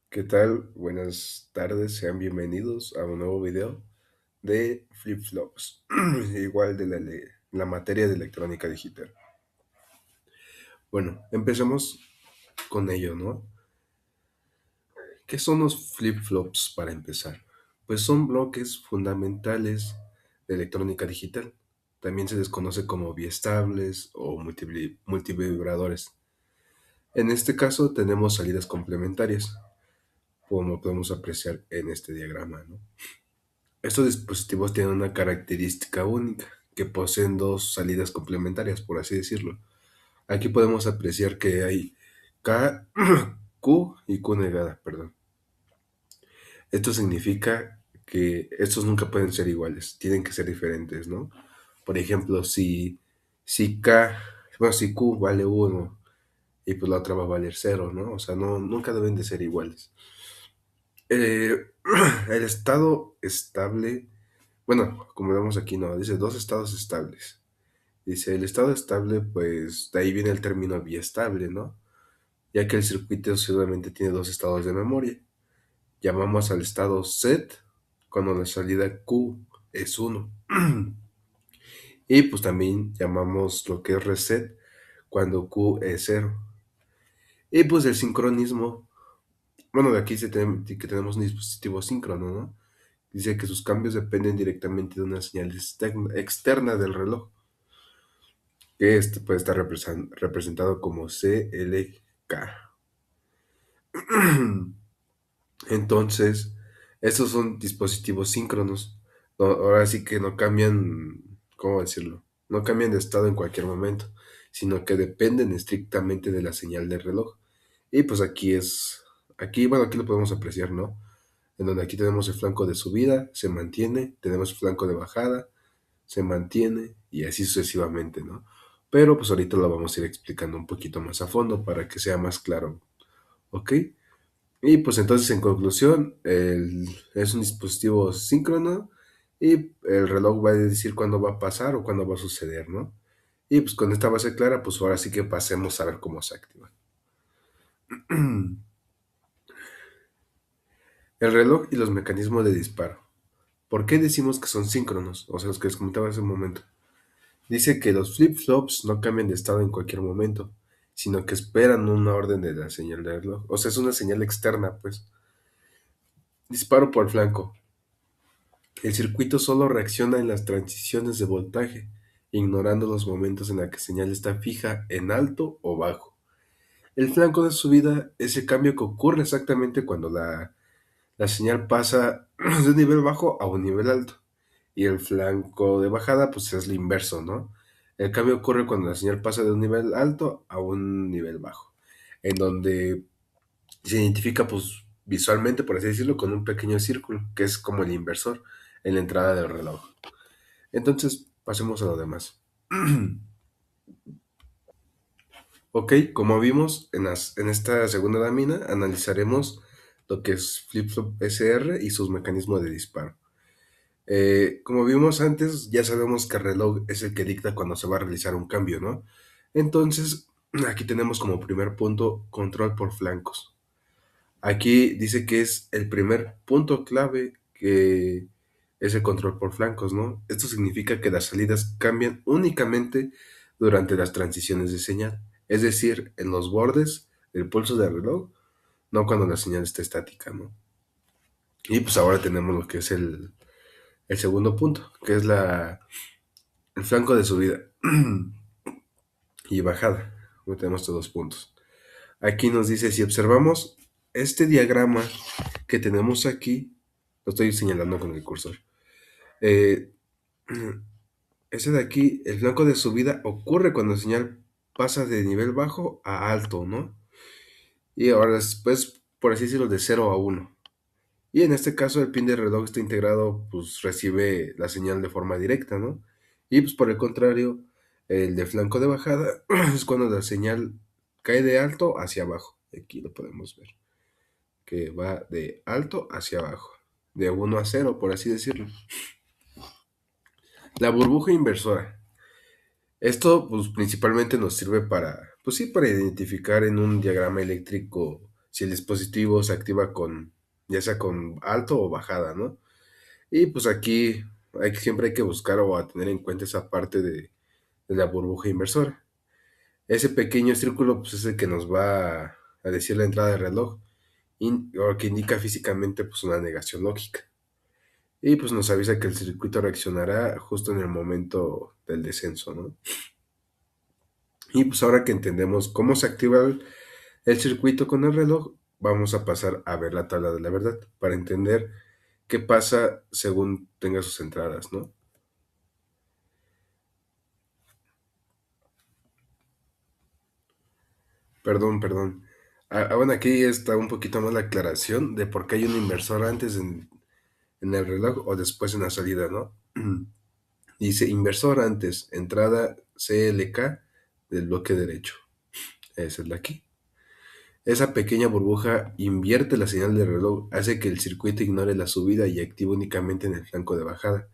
¿Qué tal? Buenas tardes, sean bienvenidos a un nuevo video de flip-flops, igual de la materia de electrónica digital. Bueno, empecemos con ello, ¿no? ¿Qué son los flip-flops para empezar? Pues son bloques fundamentales de electrónica digital. También se les conoce como biestables o multivibradores. En este caso tenemos salidas complementarias, como podemos apreciar en este diagrama, ¿no? Estos dispositivos tienen una característica única, que poseen dos salidas complementarias, por así decirlo. Aquí podemos apreciar que hay K, Q y Q negada, perdón. Esto significa que estos nunca pueden ser iguales, tienen que ser diferentes, ¿no? Por ejemplo, si K, bueno, si Q vale 1 y pues la otra va a valer 0, ¿no? O sea, no, nunca deben de ser iguales. Eh, el estado estable. Bueno, como vemos aquí, no, dice dos estados estables. Dice, el estado estable, pues de ahí viene el término biestable, ¿no? Ya que el circuito solamente tiene dos estados de memoria. Llamamos al estado set cuando la salida Q es uno. Y pues también llamamos lo que es reset cuando Q es cero. Y pues el sincronismo, bueno, de aquí que tenemos un dispositivo síncrono, ¿no? Dice que sus cambios dependen directamente de una señal externa del reloj, que este puede estar representado como CLK. Entonces, estos son dispositivos síncronos. Ahora sí que no cambian, ¿cómo decirlo? No cambian de estado en cualquier momento, sino que dependen estrictamente de la señal del reloj. Y pues bueno, aquí lo podemos apreciar, ¿no? En donde aquí tenemos el flanco de subida, se mantiene, tenemos el flanco de bajada, se mantiene y así sucesivamente, ¿no? Pero pues ahorita lo vamos a ir explicando un poquito más a fondo para que sea más claro, ¿ok? Y pues entonces en conclusión, es un dispositivo síncrono y el reloj va a decir cuándo va a pasar o cuándo va a suceder, ¿no? Y pues con esta base clara, pues ahora sí que pasemos a ver cómo se activa. El reloj y los mecanismos de disparo. ¿Por qué decimos que son síncronos? O sea, los que les comentaba hace un momento. Dice que los flip-flops no cambian de estado en cualquier momento, sino que esperan una orden de la señal del reloj. O sea, es una señal externa, pues. Disparo por flanco. El circuito solo reacciona en las transiciones de voltaje, ignorando los momentos en la que señal está fija en alto o bajo. El flanco de subida es el cambio que ocurre exactamente cuando la señal pasa de un nivel bajo a un nivel alto. Y el flanco de bajada, pues es lo inverso, ¿no? El cambio ocurre cuando la señal pasa de un nivel alto a un nivel bajo, en donde se identifica, pues, visualmente, por así decirlo, con un pequeño círculo, que es como el inversor en la entrada del reloj. Entonces, pasemos a lo demás. Ok, como vimos en esta segunda lámina, analizaremos lo que es flip-flop SR y sus mecanismos de disparo. Como vimos antes, ya sabemos que el reloj es el que dicta cuando se va a realizar un cambio, ¿no? Entonces, aquí tenemos como primer punto control por flancos. Aquí dice que es el primer punto clave que es el control por flancos, ¿no? Esto significa que las salidas cambian únicamente durante las transiciones de señal, es decir, en los bordes del pulso del reloj, no cuando la señal está estática, ¿no? Y pues ahora tenemos lo que es el segundo punto, que es el flanco de subida y bajada. Tenemos estos dos puntos. Aquí nos dice, si observamos este diagrama que tenemos aquí, lo estoy señalando con el cursor. Eh, ese de aquí, el flanco de subida ocurre cuando la señal pasa de nivel bajo a alto, ¿no? Y ahora después, por así decirlo, de 0 a 1. Y en este caso, el pin de reloj está integrado, pues recibe la señal de forma directa, ¿no? Y pues por el contrario, el de flanco de bajada es cuando la señal cae de alto hacia abajo. Aquí lo podemos ver, que va de alto hacia abajo, de 1 a 0, por así decirlo. La burbuja inversora. Esto pues principalmente nos sirve para, pues sí, para identificar en un diagrama eléctrico si el dispositivo se activa ya sea con alto o bajada, ¿no? Y pues aquí siempre hay que buscar o a tener en cuenta esa parte de la burbuja inversora. Ese pequeño círculo pues es el que nos va a decir la entrada del reloj, o que indica físicamente pues una negación lógica. Y pues nos avisa que el circuito reaccionará justo en el momento del descenso, ¿no? Y pues ahora que entendemos cómo se activa el circuito con el reloj, vamos a pasar a ver la tabla de la verdad para entender qué pasa según tenga sus entradas, ¿no? Perdón. Bueno, aquí está un poquito más la aclaración de por qué hay un inversor antes en el reloj o después en la salida, ¿no? Dice inversor antes, entrada CLK del bloque derecho. Esa es la aquí. Esa pequeña burbuja invierte la señal del reloj, hace que el circuito ignore la subida y active únicamente en el flanco de bajada.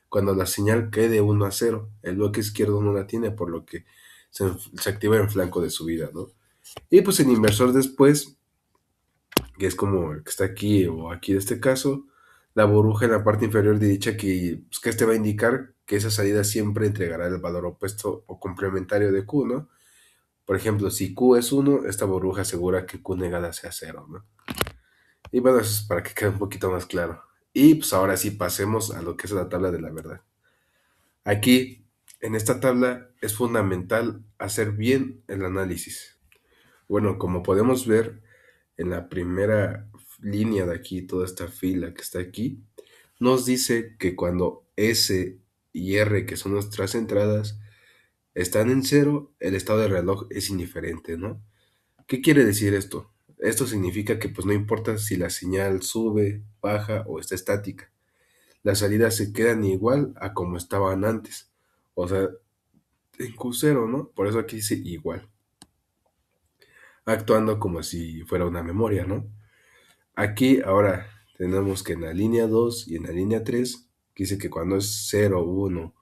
Cuando la señal cae de 1 a 0, el bloque izquierdo no la tiene, por lo que se activa en flanco de subida, ¿no? Y pues el inversor después, que es como el que está aquí o aquí de este caso, la burbuja en la parte inferior dicha que este va a indicar que esa salida siempre entregará el valor opuesto o complementario de Q, ¿no? Por ejemplo, si Q es 1, esta burbuja asegura que Q negada sea 0, ¿no? Y bueno, eso es para que quede un poquito más claro. Y pues ahora sí pasemos a lo que es la tabla de la verdad. Aquí, en esta tabla, es fundamental hacer bien el análisis. Bueno, como podemos ver en la primera línea de aquí, toda esta fila que está aquí, nos dice que cuando S y R, que son nuestras entradas, están en cero, el estado del reloj es indiferente, ¿no? ¿Qué quiere decir esto? Esto significa que pues no importa si la señal sube, baja o está estática. Las salidas se quedan igual a como estaban antes. O sea, en Q0, ¿no? Por eso aquí dice igual. Actuando como si fuera una memoria, ¿no? Aquí ahora tenemos que en la línea 2 y en la línea 3 dice que cuando es 0, 1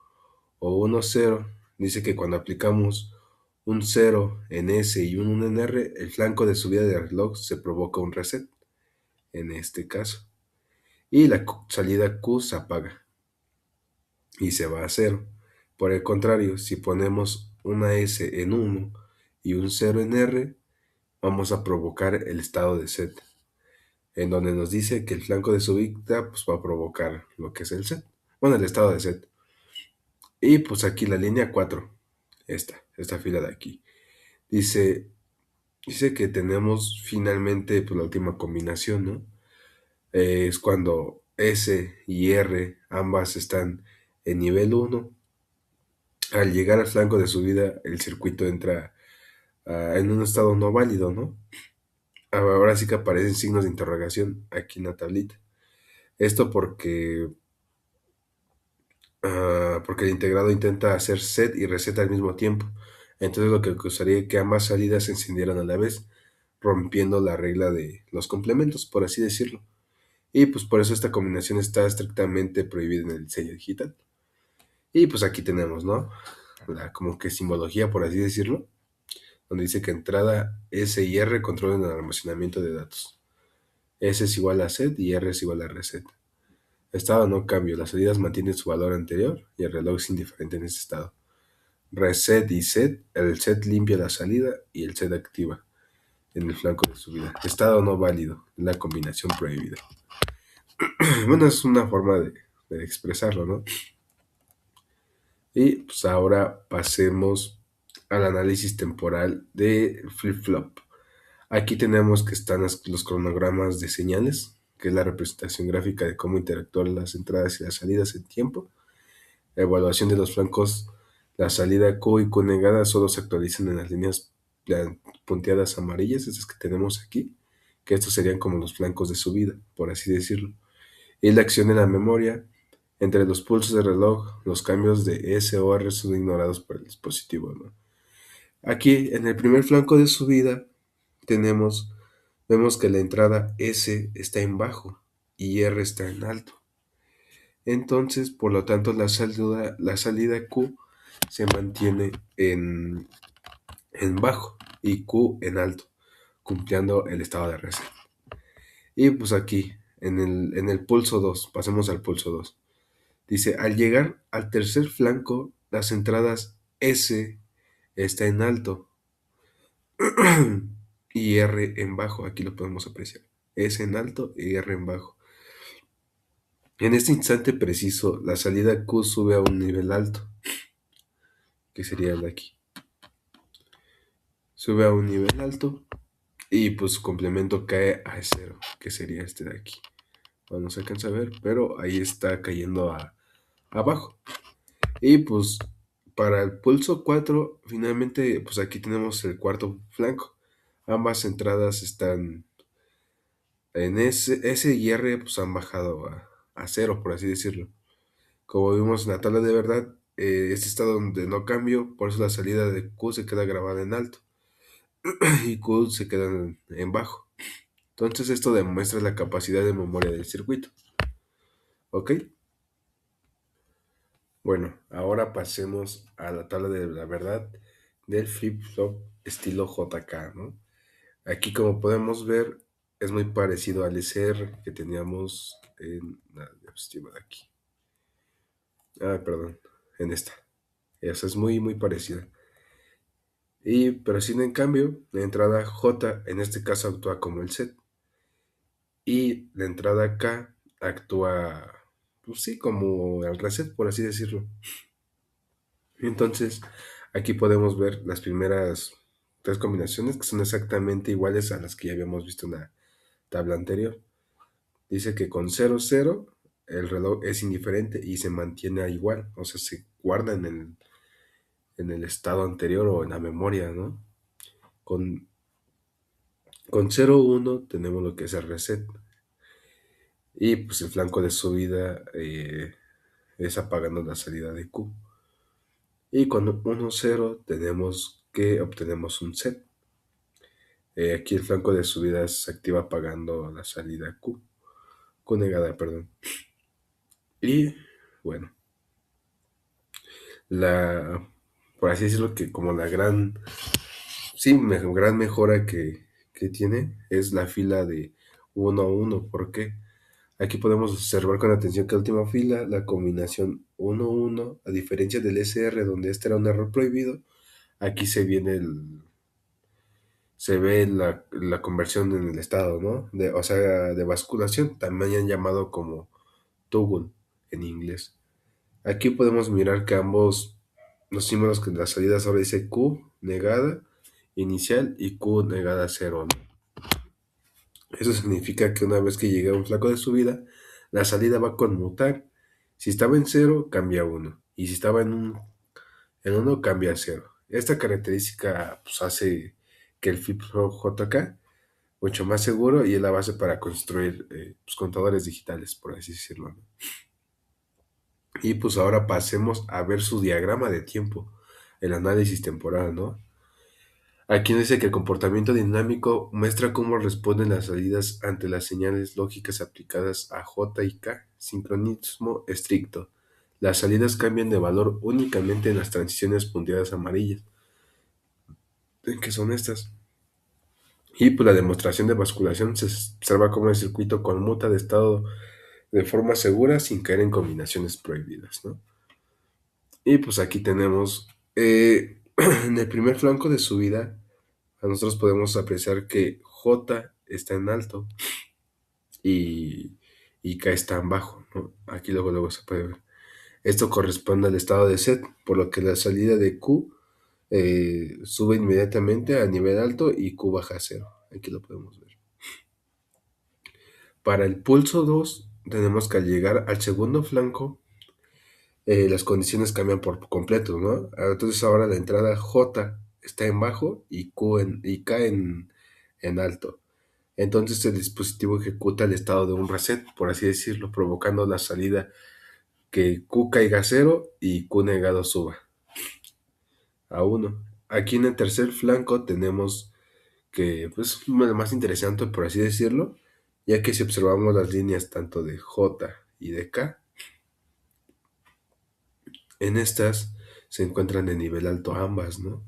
o 1, 0, dice que cuando aplicamos un 0 en S y un 1 en R, el flanco de subida del reloj se provoca un reset, en este caso. Y la salida Q se apaga y se va a 0. Por el contrario, si ponemos una S en 1 y un 0 en R, vamos a provocar el estado de set, en donde nos dice que el flanco de subida pues, va a provocar lo que es el set. Bueno, el estado de set. Y pues aquí la línea 4, esta fila de aquí. Dice, dice que tenemos finalmente pues, la última combinación, ¿no? Es cuando S y R ambas están en nivel 1. Al llegar al flanco de subida, el circuito entra en un estado no válido, ¿no? Ahora sí que aparecen signos de interrogación aquí en la tablita. Esto porque el integrado intenta hacer set y reset al mismo tiempo. Entonces lo que causaría que ambas salidas se encendieran a la vez, rompiendo la regla de los complementos, por así decirlo. Y pues por eso esta combinación está estrictamente prohibida en el diseño digital. Y pues aquí tenemos, ¿no? La como que simbología, por así decirlo, donde dice que entrada S y R controlan el almacenamiento de datos. S es igual a set y R es igual a reset. Estado no cambio, las salidas mantienen su valor anterior y el reloj es indiferente en este estado. Reset y set, el set limpia la salida y el set activa en el flanco de subida. Estado no válido, la combinación prohibida. Bueno, es una forma de expresarlo, ¿no? Y pues ahora pasemos al análisis temporal de flip-flop. Aquí tenemos que están los cronogramas de señales, que es la representación gráfica de cómo interactúan las entradas y las salidas en tiempo. La evaluación de los flancos, la salida Q y Q negada solo se actualizan en las líneas punteadas amarillas, esas que tenemos aquí, que estos serían como los flancos de subida, por así decirlo. Y la acción en la memoria, entre los pulsos del reloj, los cambios de S o R son ignorados por el dispositivo, ¿no? Aquí, en el primer flanco de subida, vemos que la entrada S está en bajo y R está en alto. Entonces, por lo tanto, la salida Q se mantiene en bajo y Q en alto. cumpliendo el estado de reset. Y pues aquí, en el pulso 2, pasemos al pulso 2. Dice, al llegar al tercer flanco, las entradas S está en alto y R en bajo. Aquí lo podemos apreciar. S en alto y R en bajo. En este instante preciso, la salida Q sube a un nivel alto, que sería el de aquí. Sube a un nivel alto y pues su complemento cae a cero, que sería este de aquí. Bueno, no se alcanza a ver, pero ahí está cayendo abajo. Y pues para el pulso 4, finalmente, pues aquí tenemos el cuarto flanco. Ambas entradas están en S y R, pues han bajado a cero, por así decirlo. Como vimos en la tabla de verdad, este está donde no cambio, por eso la salida de Q se queda grabada en alto y Q se queda en bajo. Entonces esto demuestra la capacidad de memoria del circuito. ¿Ok? Bueno, ahora pasemos a la tabla de la verdad del flip-flop estilo JK, ¿no? Aquí, como podemos ver, es muy parecido al SR que teníamos en la diapositiva de aquí. Perdón, en esta. Esa es muy, muy parecida. Pero sin en cambio, la entrada J en este caso actúa como el set. Y la entrada K actúa, pues sí, como el reset, por así decirlo. Entonces, aquí podemos ver las primeras tres combinaciones que son exactamente iguales a las que ya habíamos visto en la tabla anterior. Dice que con 00 el reloj es indiferente y se mantiene igual, o sea, se guarda en el estado anterior o en la memoria, ¿no? Con, con 01 tenemos lo que es el reset y pues el flanco de subida es apagando la salida de Q. Y con 10 tenemos que obtenemos un set. Aquí el flanco de subida se activa apagando la salida Q negada, perdón. Y bueno, la, por así decirlo, que como la gran, sí, gran mejora que tiene es la fila de 1 a 1. ¿Por qué? Aquí podemos observar con atención que la última fila, la combinación 1-1, a diferencia del SR, donde este era un error prohibido, aquí se ve la conversión en el estado, ¿no? O sea, de basculación, también han llamado como toggle en inglés. Aquí podemos mirar que ambos, los símbolos que en las salidas ahora dice Q negada inicial y Q negada 0, ¿no? Eso significa que una vez que llegue a un flanco de subida, la salida va a conmutar. Si estaba en 0, cambia a 1. Y si estaba en 1, cambia a 0. Esta característica pues, hace que el flip-flop JK mucho más seguro y es la base para construir pues, contadores digitales, por así decirlo, ¿no? Y pues ahora pasemos a ver su diagrama de tiempo, el análisis temporal, ¿no? Aquí nos dice que el comportamiento dinámico muestra cómo responden las salidas ante las señales lógicas aplicadas a J y K. Sincronismo estricto. Las salidas cambian de valor únicamente en las transiciones punteadas amarillas. ¿En qué son estas? Y pues la demostración de basculación se observa cómo el circuito conmuta de estado de forma segura sin caer en combinaciones prohibidas, ¿no? Y pues aquí tenemos en el primer flanco de subida, nosotros podemos apreciar que J está en alto y, y K está en bajo, ¿no? Aquí luego se puede ver. Esto corresponde al estado de set, por lo que la salida de Q sube inmediatamente a nivel alto y Q baja a cero. Aquí lo podemos ver. Para el pulso 2 tenemos que al llegar al segundo flanco, las condiciones cambian por completo, ¿no? Entonces ahora la entrada J está en bajo y K en alto. Entonces el dispositivo ejecuta el estado de un reset, por así decirlo, provocando la salida que Q caiga a cero y Q negado suba a 1. Aquí en el tercer flanco tenemos que, pues, lo más interesante, por así decirlo, ya que si observamos las líneas tanto de J y de K, en estas se encuentran de nivel alto ambas, ¿no?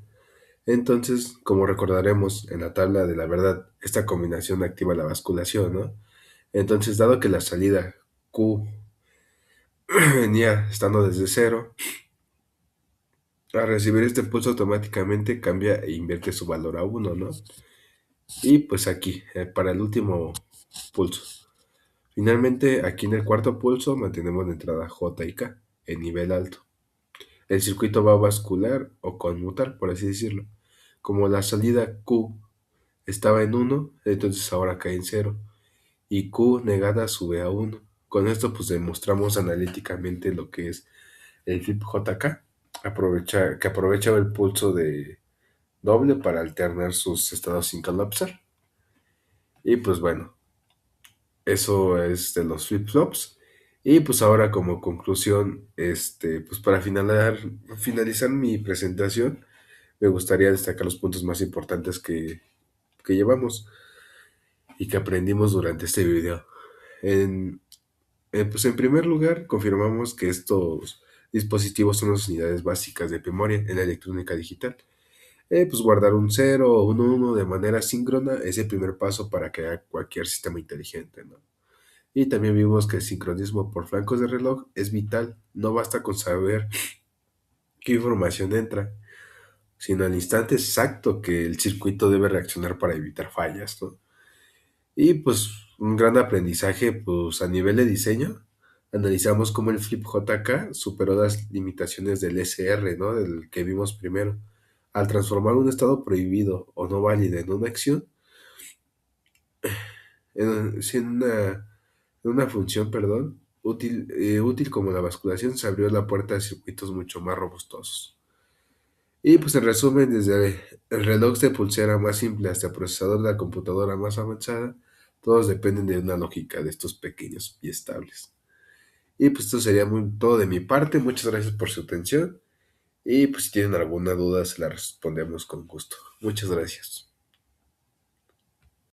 Entonces, como recordaremos en la tabla de la verdad, esta combinación activa la basculación, ¿no? Entonces, dado que la salida Q venía estando desde cero, al recibir este pulso automáticamente cambia e invierte su valor a uno, ¿no? Y pues aquí, para el último pulso. Finalmente, aquí en el cuarto pulso mantenemos la entrada J y K en nivel alto. El circuito va a bascular o conmutar, por así decirlo. Como la salida Q estaba en uno, entonces ahora cae en cero. Y Q negada sube a uno. Con esto pues demostramos analíticamente lo que es el flip JK, que aprovecha el pulso de doble para alternar sus estados sin colapsar. Y pues bueno, eso es de los flip-flops. Y pues ahora como conclusión, pues para finalizar mi presentación, me gustaría destacar los puntos más importantes que llevamos y que aprendimos durante este video. En, pues en primer lugar, confirmamos que estos dispositivos son las unidades básicas de memoria en la electrónica digital. Pues guardar un cero o un uno de manera síncrona es el primer paso para crear cualquier sistema inteligente, ¿no? Y también vimos que el sincronismo por flancos de reloj es vital. No basta con saber qué información entra, sino al instante exacto que el circuito debe reaccionar para evitar fallas, ¿no? Y pues un gran aprendizaje, pues a nivel de diseño, analizamos cómo el Flip JK superó las limitaciones del SR, ¿no? Del que vimos primero. Al transformar un estado prohibido o no válido en una acción, sí, en una función, perdón, útil como la basculación, se abrió la puerta a circuitos mucho más robustosos. Y pues en resumen, desde el reloj de pulsera más simple hasta el procesador de la computadora más avanzada, todos dependen de una lógica de estos pequeños y estables. Y pues esto sería todo de mi parte. Muchas gracias por su atención. Y pues si tienen alguna duda, se la respondemos con gusto. Muchas gracias.